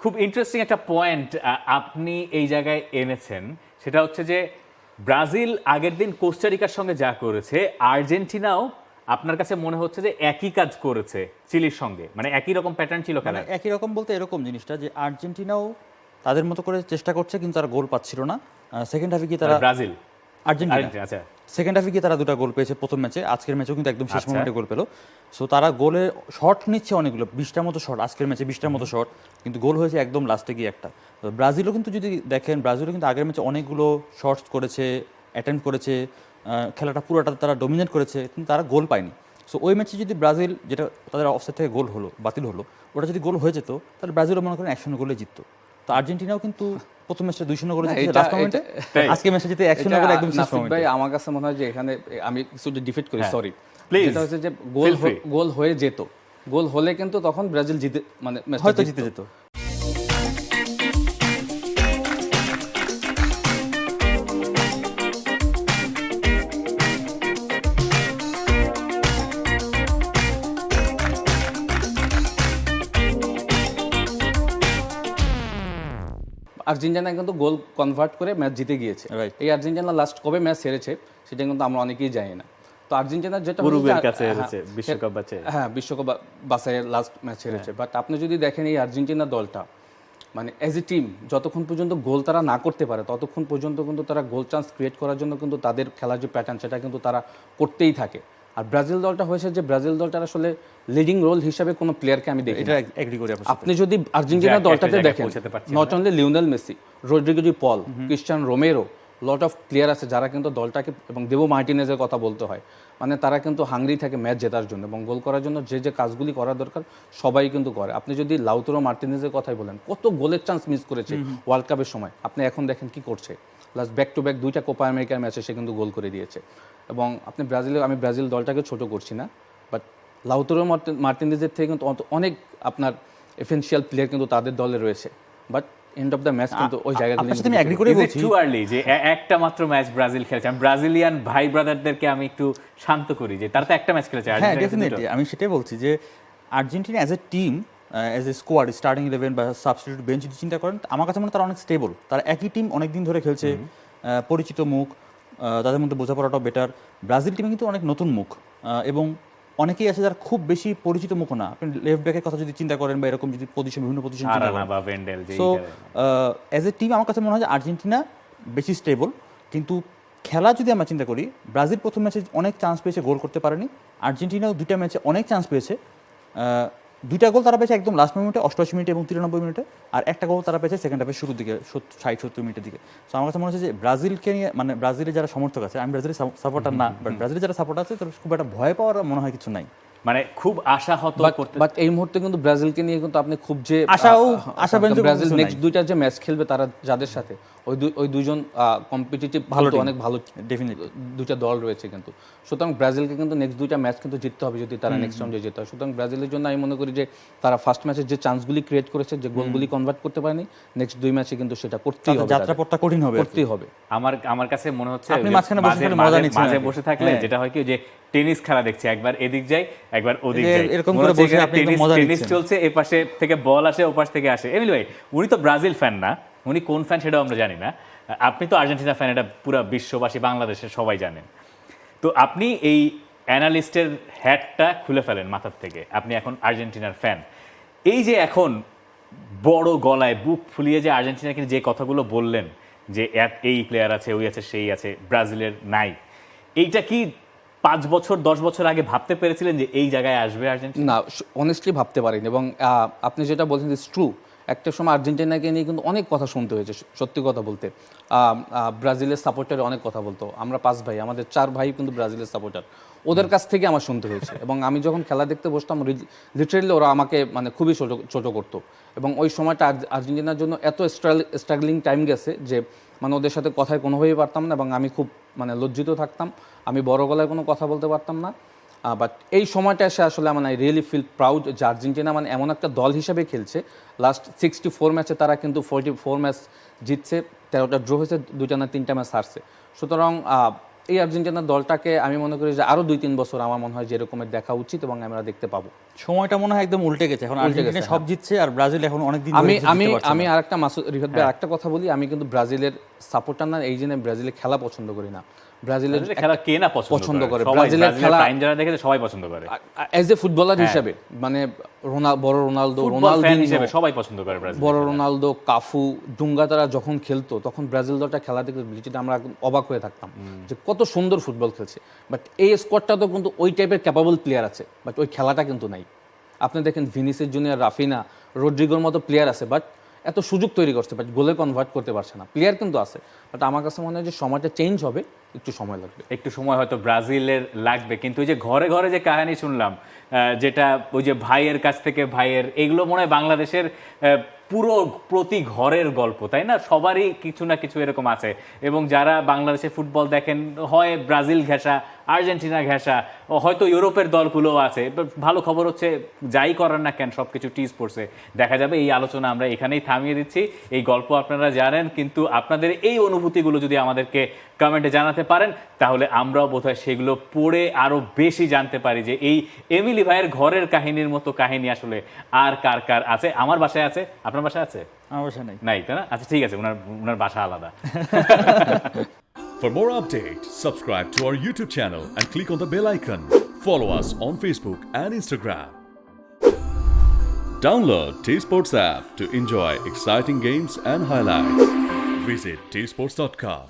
খুব ইন্টারেস্টিং একটা পয়েন্ট আপনি এই জায়গায় এনেছেন, সেটা হচ্ছে যে ব্রাজিল আগের দিন কোস্টারিকার সঙ্গে যা করেছে, আর্জেন্টিনাও আপনার কাছে মনে হচ্ছে যে একই কাজ করেছে চিলির সঙ্গে, মানে একই রকম প্যাটার্ন ছিল মানে খেলার? একই রকম বলতে এরকম জিনিসটা যে আর্জেন্টিনাও তাদের মতো করে চেষ্টা করছে কিন্তু তারা গোল পাচ্ছিল না। সেকেন্ড হাফে গিয়ে তারা ব্রাজিল আর্জেন্টিনা আচ্ছা সেকেন্ড হাফে গিয়ে তারা দুটো গোল পেয়েছে প্রথম ম্যাচে, আজকের ম্যাচেও কিন্তু একদম শেষ আচ্ছা। মোমেন্টে গোল পেলো। সো তারা গোলের শট নিচ্ছে অনেকগুলো, 20টার মতো শট, আজকের ম্যাচে 20টার মতো শট, কিন্তু গোল হয়েছে একদম লাস্টে গিয়ে একটা। তো ব্রাজিলও কিন্তু যদি দেখেন, ব্রাজিলও কিন্তু আগের ম্যাচে অনেকগুলো শটস করেছে, অ্যাটেম্প করেছে, খেলাটা পুরোটা তারা ডমিনেট করেছে, কিন্তু তারা গোল পায়নি। সো ওই ম্যাচে যদি ব্রাজিল, যেটা তাদের অফসাইড থেকে গোল হলো, বাতিল হলো, ওটা যদি গোল হয়ে যেত তাহলে ব্রাজিলও মনে করেন 1-0 গোলে জিততো। তো আর্জেন্টিনাও কিন্তু প্রথম ম্যাচটা 2-0 গোলে জিতেছে লাস্ট মোমেন্টে, আজকে ম্যাচে জিতে 1-0 গোলে একদম শেষ নাসিব মোমেন্টে। ভাই, আমার কাছে মনে হয় যে এখানে আমি কিছু ডিফিট করি, হ্যাঁ, সরি, please, যেটা হচ্ছে যে feel free. গোল হয়ে যেত, গোল হলে কিন্তু তখন ব্রাজিল জিতে, মানে ম্যাচটা হয়তো জিতে যেত। আর্জেন্টিনা কিন্তু গোল কনভার্ট করে ম্যাচ জিতে গিয়েছে। Right. এই আর্জেন্টিনা লাস্ট কবে ম্যাচ হেরেছে সেটা কিন্তু আমরা অনেকেই জানি না। তো আর্জেন্টিনার যেটা উরুগুয়ের হচ্ছে যে- কাছে হেরেছে বিশ্বকাপ বাঁচে। হ্যাঁ, বিশ্বকাপ বাছাইয়ের লাস্ট ম্যাচ হেরেছে। বাট আপনি যদি দেখেন এই আর্জেন্টিনা দলটা, মানে অ্যাজ এ টিম যতক্ষণ পর্যন্ত গোল তারা না করতে পারে ততক্ষণ পর্যন্ত কিন্তু তারা গোল চান্স ক্রিয়েট করার জন্য কিন্তু তাদের খেলার যে প্যাটার্ন সেটা কিন্তু তারা করতেই থাকে। আর ব্রাজিল দলটা হয়েছে যে ব্রাজিল দলটার আসলে লিডিং রোল হিসাবে কোনো প্লেয়ারকে আমি দেখি এটা না। এগ্রি করি আপনার সাথে। আপনি যদি আর্জেন্টিনা যে একটা দলটাতে জায়গায় দেখেন, পৌঁছাতে পারছেন নট না। Only Lionel Messi, Rodrigo De Paul, Cristian Romero, lot of player আছে যারা কিন্তু দলটাকে, এবং দেবো মার্টিনেজের কথা বলতে হয়, মানে তারা কিন্তু হাংরি থাকে ম্যাচ জেতার জন্য এবং গোল করার জন্য যে যে কাজগুলি করা দরকার সবাই কিন্তু করে। আপনি যদি লাউতারো মার্টিনেজের কথাই বলেন, কত গোলের চান্স মিস করেছে ওয়ার্ল্ড কাপের সময়, আপনি এখন দেখেন কি করছে, লাস্ট ব্যাক টু ব্যাক 2টা কোপা আমেরিকার ম্যাচে সে কিন্তু গোল করে দিয়েছে। এবং আপনি আমি ব্রাজিল দলটাকে ছোট করছি না, বাট লাউতারো মার্টিনেজের থেকে কিন্তু অনেক আপনার এসেনশিয়াল প্লেয়ার কিন্তু তাদের দলে রয়েছে, but end of the match কিন্তু ওই জায়গাগুলো আপনার সাথে আমি এগ্রি করে Is it বলছি। too early যে একটা মাত্র ম্যাচ ব্রাজিল খেলেছে? আমি ব্রাজিলিয়ান ভাই ব্রাদারদেরকে আমি একটু শান্ত করি যে তারা তো একটা ম্যাচ খেলেছে, হ্যাঁ, আর্জেন্টিনা কিন্তু ডেফিনেটলি আমি সেটাই বলছি যে Argentina as a team, as a squad, starting 11 বা সাবস্টিটিউট বেঞ্চ যদি চিন্তা করেন, আমার কাছে মনে হয় তারা অনেক স্টেবল। তারা একই টিম অনেক দিন ধরে খেলছে, পরিচিত মুখ, তাদের মধ্যে বোঝাপড়াটাও বেটার। ব্রাজিল টিমে কিন্তু অনেক নতুন মুখ, এবং অনেকেই আছে যারা খুব বেশি পরিচিত মুখ না। আপনি লেফট ব্যাকের কথা যদি চিন্তা করেন বা এরকম যদি বিভিন্ন পজিশন চিন্তা আরানা করেন, বা ভেন্ডেল যে সো অ্যাজ এ টিম আমার কাছে মনে হয় যে আর্জেন্টিনা বেশি স্টেবল। কিন্তু খেলা যদি আমরা চিন্তা করি, ব্রাজিল প্রথম ম্যাচে অনেক চান্স পেয়েছে, গোল করতে পারেনি। আর্জেন্টিনাও 2টা ম্যাচে অনেক চান্স পেয়েছে, 2টা গোল তারা পেয়েছে একদম লাস্ট মিনিটে, 88 মিনিটে এবং 93 মিনিটে, আর একটা গোল তারা পেয়েছে সেকেন্ড হাফের শুরুর দিকে, 60-70 মিনিটের দিকে। সো আমার কাছে মনে হচ্ছে যে ব্রাজিলকে নিয়ে, মানে ব্রাজিলের যারা সমর্থক আছে, আমি ব্রাজিলের সাপোর্টার না, বাট ব্রাজিলের যারা সাপোর্টার আছে তাদের খুব একটা ভয় পাওয়ার মনে হয় কিছু নাই। মানে খুব আশাহত করতে। বাট এই মুহূর্তে কিন্তু ব্রাজিলকে নিয়ে কিন্তু আপনি খুব যে আশাব্যঞ্জক ব্রাজিল কিছু নেক্সট নাই। 2টা যে ম্যাচ খেলবে তারা যাদের সাথে, ওই দুজন কম্পিটিটিভ ভালো, team। অনেক ভালো Definitely। 2টা দল রয়েছে কিন্তু। সুতরাং ব্রাজিলকে কিন্তু নেক্সট 2টা ম্যাচ কিন্তু জিততে হবে যদি তারা নেক্সট রাউন্ডে যেতে হয়। সুতরাং ব্রাজিলের জন্য আমি মনে করি যে তারা ফার্স্ট ম্যাচে যে চান্সগুলি ক্রিয়েট করেছে, যে গোলগুলি কনভার্ট করতে পারেনি, নেক্সট 2 ম্যাচে কিন্তু সেটা করতেই হবে, যাত্রাপথটা কঠিন হবে আর কি। করতেই হবে। আমার কাছে মনে হচ্ছে আপনি যে মাঝখানে বসে থাকলে মজা নিচ্ছেন মাঝে আর কি। বসে থাকলে হ্যাঁ। যেটা হয় কি, যে টেনিস খেলা দেখছি, একবার এদিক যাই একবার ওদিক যাই, এরকম মনে করে হচ্ছে বসে এখানে আপনি একদম মজা টেনিস নিচ্ছেন। চলছে, এ পাশে থেকে বল আসে, ও পাশ থেকে আসে। এমনি ভাই, উনি তো ব্রাজিল ফ্যান না, উনি কোন ফ্যান সেটাও আমরা জানি না। আপনি তো আর্জেন্টিনা ফ্যান, এটা পুরো বিশ্ববাসী, বাংলাদেশের সবাই জানেন। তো আপনি এই অ্যানালিস্টের হ্যাটটা খুলে ফেলেন মাথার থেকে, আপনি এখন আর্জেন্টিনার ফ্যান। এই যে এখন বড় গলায় বুক ফুলিয়ে যে আর্জেন্টিনাকে যে কথাগুলো বললেন, যে এই প্লেয়ার আছে, ওই আছে, সেই আছে, ব্রাজিলের নাই, এইটা কি 5 বছর 10 বছর আগে ভাবতে পেরেছিলেন যে এই জায়গায় আসবে আর্জেন্টিনা? না, অনেস্টলি ভাবতে পারিনি। এবং আপনি যেটা বলছেন ইজ ট্রু, একটা সময় আর্জেন্টিনাকে নিয়ে কিন্তু অনেক কথা শুনতে হয়েছে, সত্যি কথা বলতে। ব্রাজিলের সাপোর্টারে অনেক কথা বলতো, আমরা 5 ভাই, আমাদের 4 ভাই কিন্তু ব্রাজিলের সাপোর্টার, ওদের কাছ থেকে আমার শুনতে হয়েছে। এবং আমি যখন খেলা দেখতে বসতাম, লিটারেলি ওরা আমাকে মানে খুবই ছোট করতো। এবং ওই সময়টা আর্জেন্টিনার জন্য এত স্ট্রাগলিং টাইম গেছে যে মানে ওদের সাথে কথায় কোনোভাবেই পারতাম না, এবং আমি খুব মানে লজ্জিত থাকতাম, আমি বড় গলায় কোনো কথা বলতে পারতাম না। বাট এই সময়টা এসে আসলে মানে আই রিয়েলি ফিল প্রাউড যে আর্জেন্টিনা মানে এমন একটা দল হিসেবে খেলছে। লাস্ট 64 ম্যাচে তারা কিন্তু 44 ম্যাচ জিতছে, 13টা ড্র হয়েছে, 2টা না 3টা ম্যাচ হারছে। সুতরাং এই আর্জেন্টিনার দলটাকে আমি মনে করি যে আরো 2-3 বছর আমার মনে হয় যে এরকমের দেখা উচিত এবং আমরা দেখতে পাবো। সময়টা মনে হয় একদম উল্টে গেছে, এখন আর্জেন্টিনা সব জিতছে আর ব্রাজিল এখন অনেক দিন আমি আমি আমি আরেকটা মাসুদ রিফাত ভাই আরেকটা কথা বলি, আমি কিন্তু ব্রাজিলের সাপোর্টার না, এই জন্য ব্রাজিলের খেলা পছন্দ করি না। ব্রাজিলের খেলা কে না পছন্দ করে, ব্রাজিলের খেলা টাইম যারা দেখে সবাই পছন্দ করে, অ্যাজ এ ফুটবলার হিসেবে মানে বড় রোনালদো হিসেবে সবাই পছন্দ করে ব্রাজিল। বড় রোনালদো, কাফু, ডুঙ্গা তারা যখন খেলতো তখন ব্রাজিল দলটা খেলা দেখে যেটা আমরা একদম অবাক হয়ে থাকতাম যে কত সুন্দর ফুটবল খেলছে। বাট এই স্কোয়াডটা তো কিন্তু ওই টাইপের ক্যাপাবল প্লেয়ার আছে, বাট ওই খেলাটা কিন্তু নাই। আপনি দেখেন ভিনিসিয়াস জুনিয়র, রাফিনা, রদ্রিগোর মতো প্লেয়ার আছে, বাট এত সুযোগ তৈরি করছে, বাট গোলে কনভার্ট করতে পারছে না। প্লেয়ার কিন্তু আছে, বাট আমার কাছে মনে হয় যে সময়টা চেঞ্জ হবে, একটু সময় লাগবে। একটু সময় হয়তো ব্রাজিলের লাগবে, কিন্তু ওই যে ঘরে ঘরে যে কাহিনী শুনলাম, যেটা ওই যে ভাইয়ের কাছ থেকে ভাইয়ের, এগুলো মনে হয় বাংলাদেশের পুরো প্রতি ঘরের গল্প, তাই না? সবারই কিছু না কিছু এরকম আছে। এবং যারা বাংলাদেশে ফুটবল দেখেন, হয় ব্রাজিল ঘেঁষা, আর্জেন্টিনা ঘেঁষা, হয়তো ইউরোপের দলগুলোও আছে। ভালো খবর হচ্ছে যাই করার না কেন সবকিছু টি স্পোর্টসে দেখা যাবে। এই আলোচনা আমরা এখানেই থামিয়ে দিচ্ছি। এই গল্প আপনারা জানেন, কিন্তু আপনাদের এই অনুভূতিগুলো যদি আমাদেরকে কমেন্টে জানাতে পারেন, তাহলে আমরাও বোধহয় সেগুলো পড়ে আরো বেশি জানতে পারি যে এই এমিলি ভাইয়ের ঘরের কাহিনীর মতো কাহিনী আসলে আর কার কার আছে। আমার বাসায় আছে, আপনার বাসায় আছে? আমার বাসায় নাই। নাই, তাই না? আচ্ছা ঠিক আছে, উনার বাসা আলাদা। For more updates, subscribe to our YouTube channel and click on the bell icon. Follow us on Facebook and Instagram. Download T-Sports app to enjoy exciting games and highlights. Visit tsports.com.